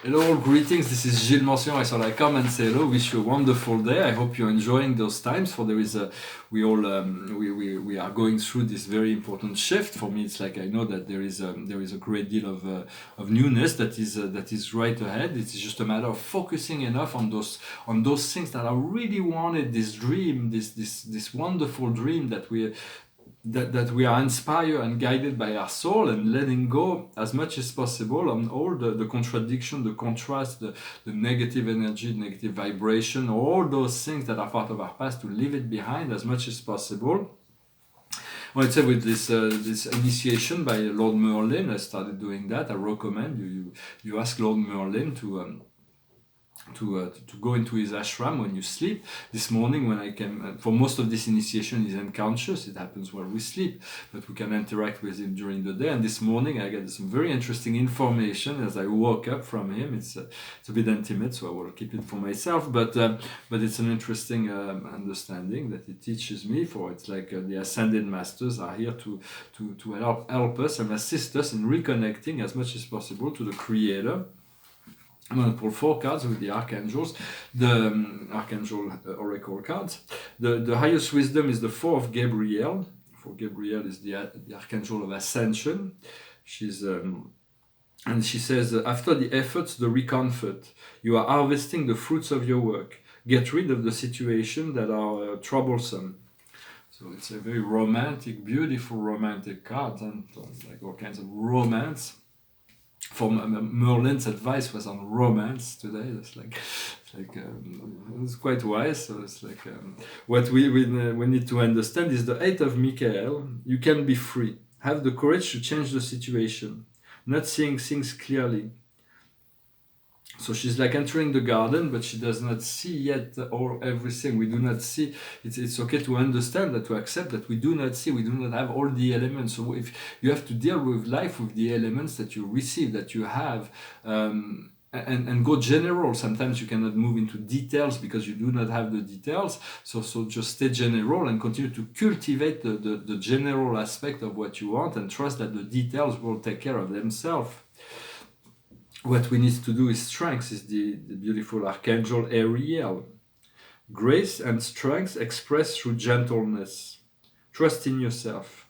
Hello, all, greetings. This is Gillesmansillon. I thought I'd come and say hello. Wish you a wonderful day. I hope you're enjoying those times. For there is a, we are going through this very important shift. For me, it's like I know that there is a great deal of newness that is right ahead. It's just a matter of focusing enough on those things that I really wanted. This dream, this wonderful dream that we are inspired and guided by our soul, and letting go as much as possible on all the contradiction, the contrast, the negative energy, negative vibration, all those things that are part of our past, to leave it behind as much as possible. Well, I'd say with this initiation by Lord Merlin, I started doing that. I recommend you ask Lord Merlin to go into his ashram when you sleep. This morning when I came, for most of this initiation is unconscious, it happens while we sleep, but we can interact with him during the day. And this morning I got some very interesting information as I woke up from him. It's a bit intimate, so I will keep it for myself, but it's an interesting understanding that it teaches me. For it's like the ascended masters are here to help us and assist us in reconnecting as much as possible to the Creator. I'm going to pull 4 cards with the archangels, the archangel oracle cards. The highest wisdom is the 4 of Gabriel. For Gabriel is the archangel of ascension. And she says, after the efforts, the recomfort. You are harvesting the fruits of your work. Get rid of the situations that are troublesome. So it's a very romantic, beautiful romantic card, and like all kinds of romance. For Merlin's advice was on romance today. It's quite wise. So it's like what we need to understand is the 8 of Michael. You can be free. Have the courage to change the situation. Not seeing things clearly. So she's like entering the garden, but she does not see yet everything. We do not see. It's okay to understand that, to accept that we do not see. We do not have all the elements. So if you have to deal with life with the elements that you receive, that you have, and go general. Sometimes you cannot move into details because you do not have the details. So just stay general and continue to cultivate the general aspect of what you want, and trust that the details will take care of themselves. What we need to do is strength, is the beautiful archangel Ariel. Grace and strength expressed through gentleness. Trust in yourself.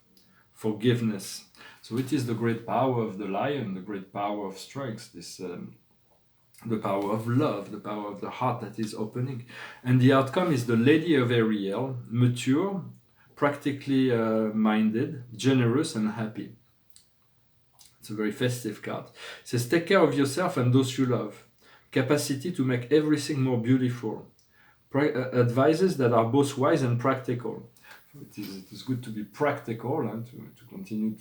Forgiveness. So it is the great power of the lion, the great power of strength, the power of love, the power of the heart that is opening. And the outcome is the Lady of Ariel, mature, practically minded, generous and happy. It's a very festive card. It says, take care of yourself and those you love. Capacity to make everything more beautiful. Advices that are both wise and practical. So it is good to be practical and to continue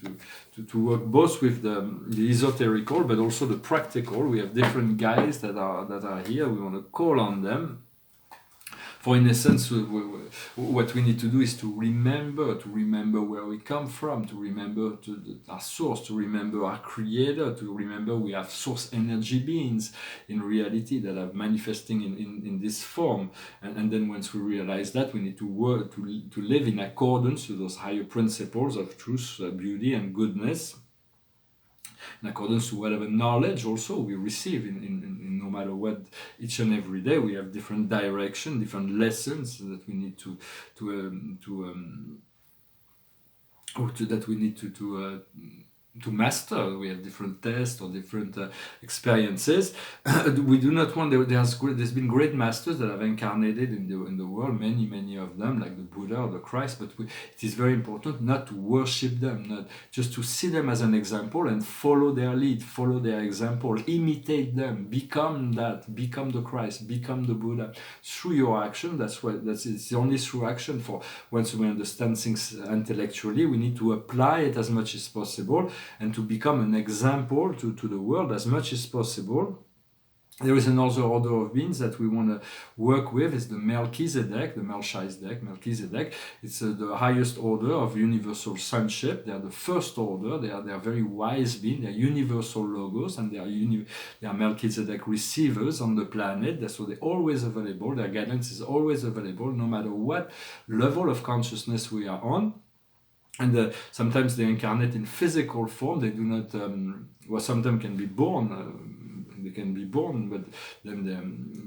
to work both with the esoterical but also the practical. We have different guides that are here. We want to call on them. For in essence, what we need to do is to remember where we come from, to remember our source, to remember our Creator, to remember we have source energy beings in reality that are manifesting in this form. And then once we realize that, we need to work to live in accordance with those higher principles of truth, beauty, and goodness. In accordance to whatever knowledge also we receive in no matter what, each and every day we have different direction, different lessons that we need to master. We have different tests or different experiences. We do not want. There's been great masters that have incarnated in the world, many of them, like the Buddha or the Christ. But it is very important not to worship them, not just to see them as an example and follow their lead, follow their example, imitate them, become the Christ, become the Buddha through your action. It's only through action. For once we understand things intellectually, we need to apply it as much as possible, and to become an example to the world as much as possible. There is another order of beings that we want to work with, is the Melchizedek. It's the highest order of universal sonship. They are the first order. They are very wise beings. They are universal logos, and they are Melchizedek receivers on the planet. So they're always available. Their guidance is always available, no matter what level of consciousness we are on. And sometimes they incarnate in physical form. They do not, sometimes can be born, they can be born.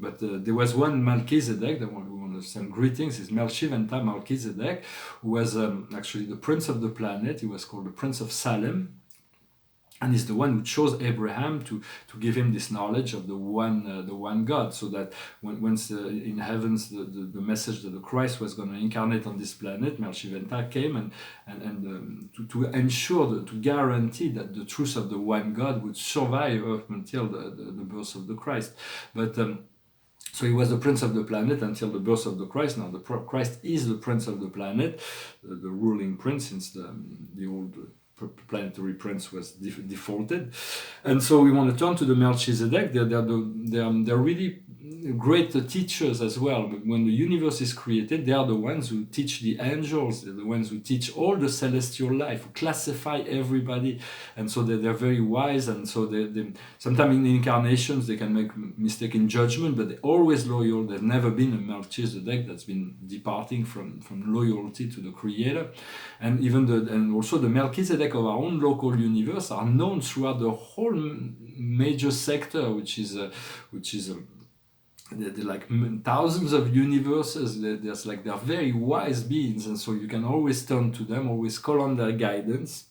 But there was one Melchizedek, the one who want to send greetings, is Melchizedek, who was actually the prince of the planet. He was called the Prince of Salem. And he's the one who chose Abraham to give him this knowledge of the one God, so that once in heavens the message that the Christ was going to incarnate on this planet, Melchizedek came and to ensure, to guarantee that the truth of the one God would survive up until the birth of the Christ. But so he was the prince of the planet until the birth of the Christ. Now the Christ is the prince of the planet, the ruling prince, since the old planetary prince was defaulted. And so we want to turn to the Melchizedek. They're really great teachers as well. But when the universe is created, they are the ones who teach the angels. They're the ones who teach all the celestial life, who classify everybody. And so they're very wise. And so they sometimes in the incarnations they can make mistake in judgment, but they're always loyal. There's never been a Melchizedek that's been departing from loyalty to the Creator. And and also the Melchizedek of our own local universe are known throughout the whole major sector, which is they're like thousands of universes. They're very wise beings, and so you can always turn to them, always call on their guidance.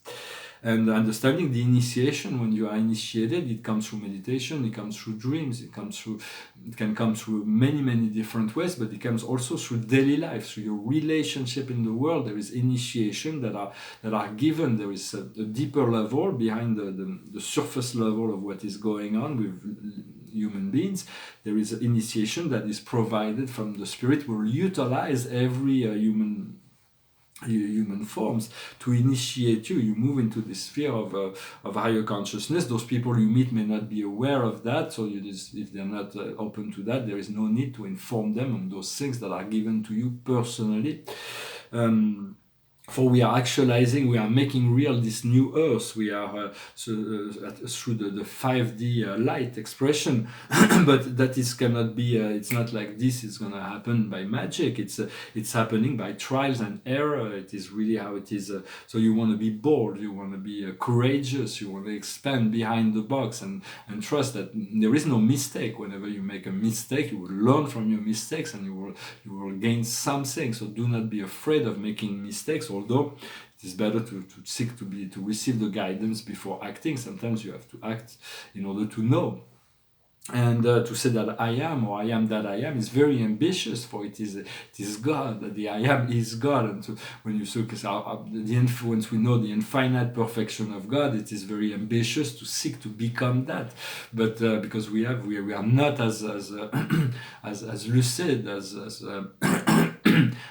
And understanding the initiation, when you are initiated, it comes through meditation, it comes through dreams, it can come through many different ways, but it comes also through daily life, through your relationship in the world. There is initiation that are given. There is a deeper level behind the surface level of what is going on with human beings. There is an initiation that is provided from the Spirit. Will utilize every human forms to initiate you. You move into this sphere of higher consciousness. Those people you meet may not be aware of that, so if they're not open to that, there is no need to inform them on those things that are given to you personally. For we are actualizing, we are making real this new earth. We are through the 5D light expression, but that cannot be. It's not like this is going to happen by magic. It's happening by trials and error. It is really how it is. So you want to be bold. You want to be courageous. You want to expand behind the box and trust that there is no mistake. Whenever you make a mistake, you will learn from your mistakes and you will gain something. So do not be afraid of making mistakes. Although it is better to seek to receive the guidance before acting. Sometimes you have to act in order to know. And to say that I am, or I am that I am, is very ambitious, for it is God, that the I am is God. And when you look at the influence, we know the infinite perfection of God, it is very ambitious to seek to become that. But because we are not as lucid,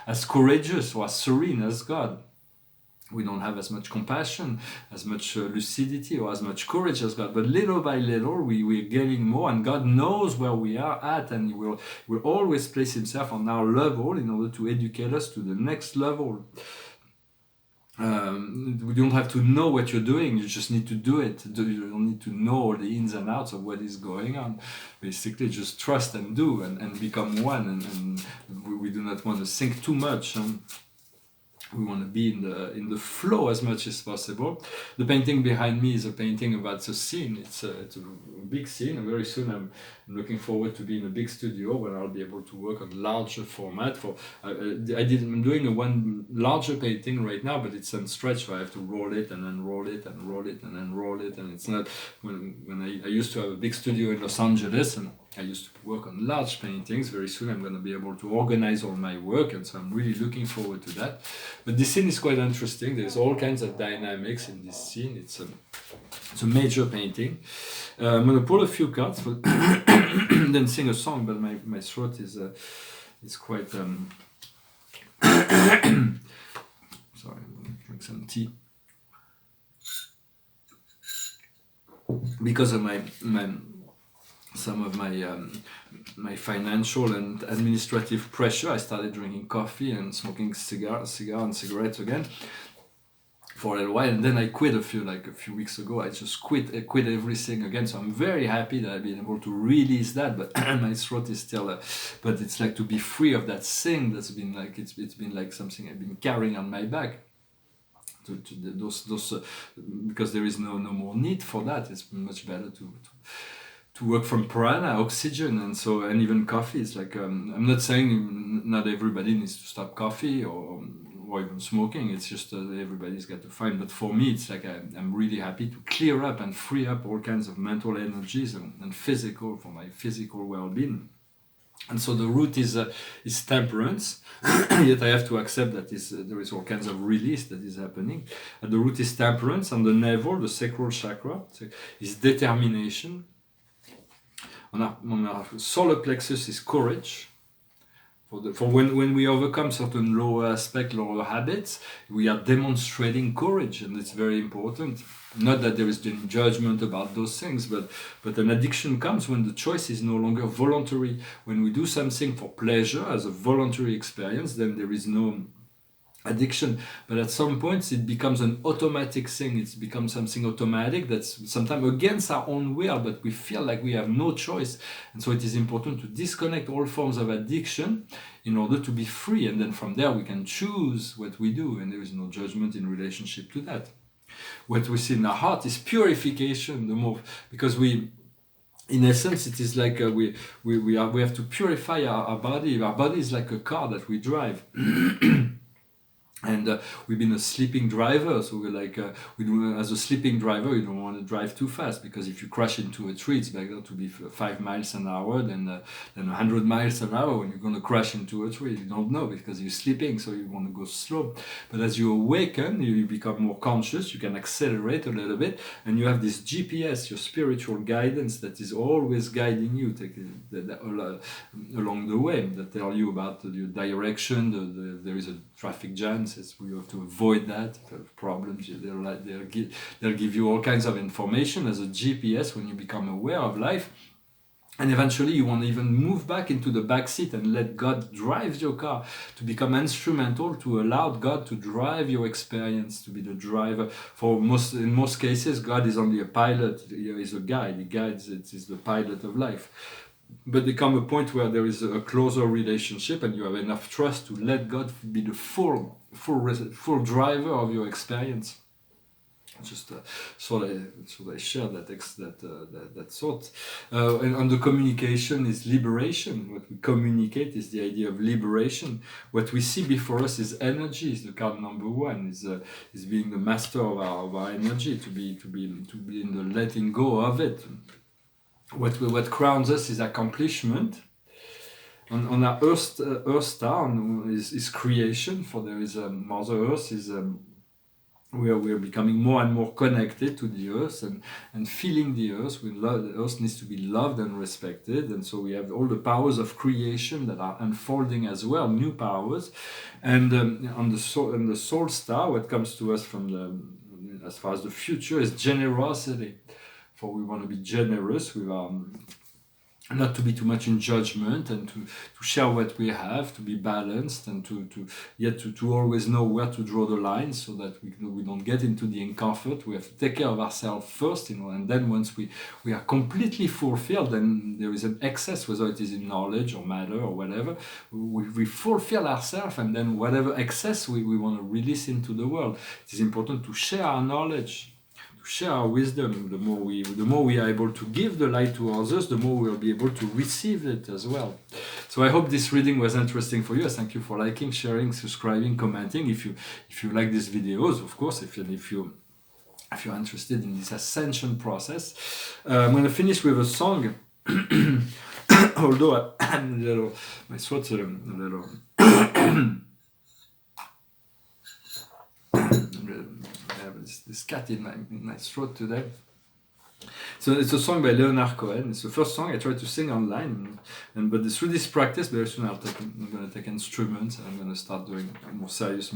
as courageous or as serene as God. We don't have as much compassion, as much lucidity, or as much courage as God. But little by little, we're getting more, and God knows where we are at, and He will always place Himself on our level in order to educate us to the next level. You don't have to know what you're doing, you just need to do it. You don't need to know all the ins and outs of what is going on. Basically, just trust and do, and become one. And we do not want to think too much. We want to be in the flow as much as possible. The painting behind me is a painting about the scene. It's a big scene, and very soon I'm looking forward to be in a big studio where I'll be able to work on larger format. I'm doing one larger painting right now, but it's on stretch, so I have to roll it and unroll it and roll it and unroll it. And it's not when I used to have a big studio in Los Angeles, and I used to work on large paintings. Very soon I'm going to be able to organize all my work, and so I'm really looking forward to that. But this scene is quite interesting. There's all kinds of dynamics in this scene. It's a major painting. I'm going to pull a few cards, then sing a song, but my throat is quite... Sorry, I'm going to drink some tea. Because of some of my financial and administrative pressure, I started drinking coffee and smoking cigar and cigarettes again for a little while, and then I quit a few weeks ago. I just quit everything again. So I'm very happy that I've been able to release that, but my throat is still. But it's like to be free of that thing that's been like it's been like something I've been carrying on my back. Those because there is no more need for that. It's much better to work from prana, oxygen, and even coffee. It's like I'm not saying not everybody needs to stop coffee or even smoking. It's just everybody's got to find. But for me, it's like I'm really happy to clear up and free up all kinds of mental energies and physical for my physical well-being. And so the root is temperance. Yet I have to accept that there is all kinds of release that is happening. And the root is temperance, and the navel, the sacral chakra, is determination. On our solar plexus is courage. For when we overcome certain lower aspects, lower habits, we are demonstrating courage, and it's very important. Not that there is any judgment about those things, but an addiction comes when the choice is no longer voluntary. When we do something for pleasure as a voluntary experience, then there is no addiction. But at some points it becomes an automatic thing. It's become something automatic that's sometimes against our own will, but we feel like we have no choice. And so it is important to disconnect all forms of addiction in order to be free, and then from there we can choose what we do, and there is no judgment in relationship to that. What we see in our heart is purification, the more, because we, in essence, it is like we have to purify our body. Our body is like a car that we drive. And we've been a sleeping driver, so we're like, as a sleeping driver, you don't want to drive too fast, because if you crash into a tree, it's better to be 5 miles an hour than 100 miles an hour when you're going to crash into a tree. You don't know because you're sleeping, so you want to go slow. But as you awaken, you become more conscious, you can accelerate a little bit, and you have this GPS, your spiritual guidance, that is always guiding you along the way, that tell you about your direction. There is a traffic jam, says we have to avoid that. If you have problems, they'll give you all kinds of information as a GPS when you become aware of life. And eventually you want to even move back into the back seat and let God drive your car, to become instrumental, to allow God to drive your experience, to be the driver. In most cases, God is only a pilot, He is a guide, He guides, it is the pilot of life. But there comes a point where there is a closer relationship and you have enough trust to let God be the full driver of your experience. Just so I share that thought. And on the communication is liberation. What we communicate is the idea of liberation. What we see before us is energy. Is the card number 1. Is being the master of our energy. To be in the letting go of it. What crowns us is accomplishment. On our Earth star is creation. For there is Mother Earth is. We are becoming more and more connected to the earth and feeling the earth. The earth needs to be loved and respected, and so we have all the powers of creation that are unfolding as well, new powers. And on the soul star, what comes to us as far as the future is generosity. For we want to be generous with not to be too much in judgment, and to share what we have, to be balanced, and to always know where to draw the line, so that we don't get into the discomfort. We have to take care of ourselves first, and then once we are completely fulfilled, then there is an excess, whether it is in knowledge or matter or whatever. We fulfill ourselves, and then whatever excess we want to release into the world. It is important to share our knowledge, share our wisdom. The more we are able to give the light to others, the more we will be able to receive it as well. So I hope this reading was interesting for you. I thank you for liking, sharing, subscribing, commenting. If you like these videos, of course, if you're interested in this ascension process. I'm going to finish with a song. Although my throat's a little this cat in my throat today. So it's a song by Leonard Cohen. It's the first song I tried to sing online, but through this practice, very soon I'm going to take instruments and I'm going to start doing more serious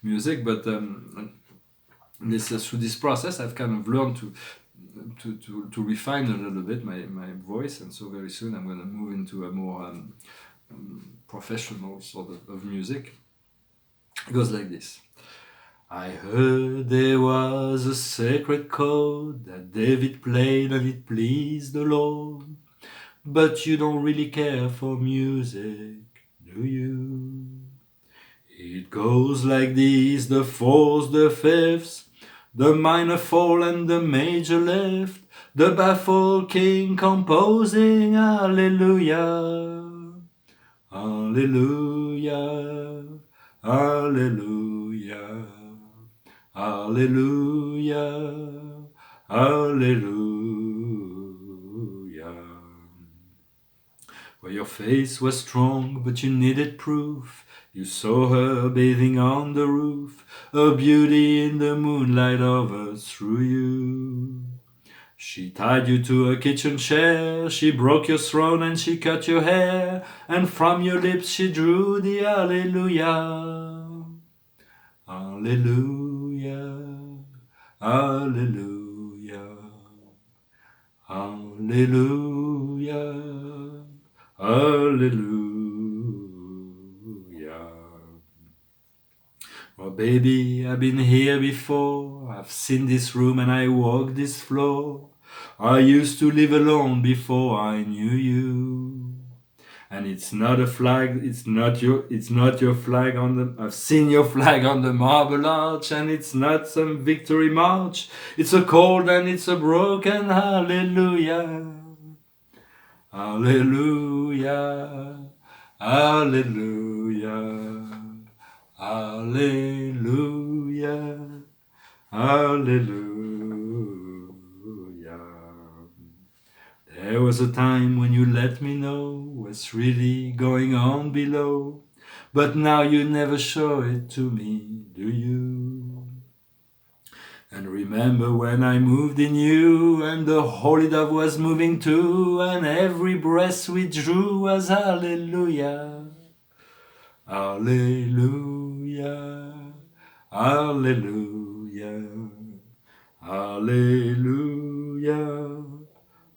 music. But through this process, I've kind of learned to refine a little bit my voice, and so very soon I'm going to move into a more professional sort of music. It goes like this. I heard there was a sacred chord that David played and it pleased the Lord. But you don't really care for music, do you? It goes like this: the fourths, the fifths, the minor fall and the major lift, the baffled king composing Hallelujah, Hallelujah, Hallelujah, Hallelujah, Hallelujah. Well, your face was strong, but you needed proof. You saw her bathing on the roof, a beauty in the moonlight hovers through you. She tied you to a kitchen chair, she broke your throne and she cut your hair, and from your lips she drew the Hallelujah. Hallelujah, Hallelujah, Hallelujah, Hallelujah. Oh baby, I've been here before, I've seen this room and I walked this floor. I used to live alone before I knew you. And it's not a flag, it's not your flag on the, I've seen your flag on the Marble Arch, and it's not some victory march. It's a cold and it's a broken hallelujah. Hallelujah, hallelujah, hallelujah, hallelujah. There was a time when you let me know what's really going on below, but now you never show it to me, do you? And remember when I moved in you, and the holy dove was moving too, and every breath we drew was hallelujah, hallelujah, hallelujah, hallelujah,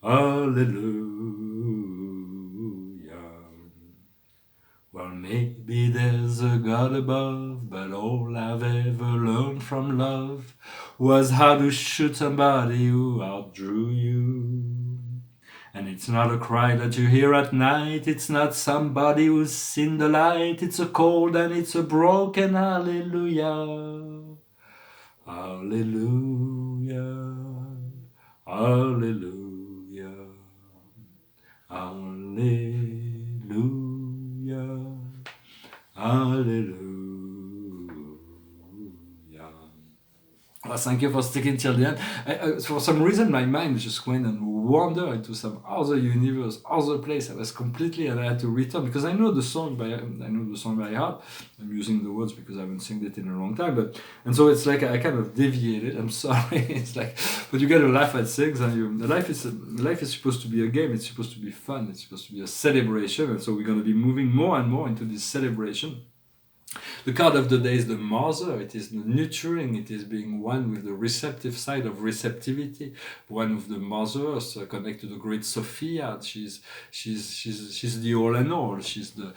hallelujah. Well, maybe there's a God above, but all I've ever learned from love was how to shoot somebody who outdrew you. And it's not a cry that you hear at night, it's not somebody who's seen the light, it's a cold and it's a broken hallelujah. Hallelujah, hallelujah, hallelujah, hallelujah. Well, thank you for sticking till the end. For some reason, my mind just went and wandered into some other universe, other place. I was completely, and I had to return because I know the song by heart. I'm using the words because I haven't sung it in a long time. And so it's like I kind of deviated. I'm sorry. It's like, but you got to laugh at things, and life is supposed to be a game. It's supposed to be fun. It's supposed to be a celebration, and so we're going to be moving more and more into this celebration. The card of the day is the mother. It is the nurturing. It is being one with the receptive side of receptivity. One with the mothers connect to the great Sophia. She's the all and all. She's the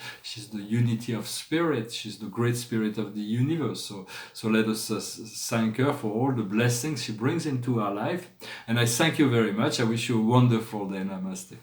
unity of spirit. She's the great spirit of the universe. So let us thank her for all the blessings she brings into our life. And I thank you very much. I wish you a wonderful day. Namaste.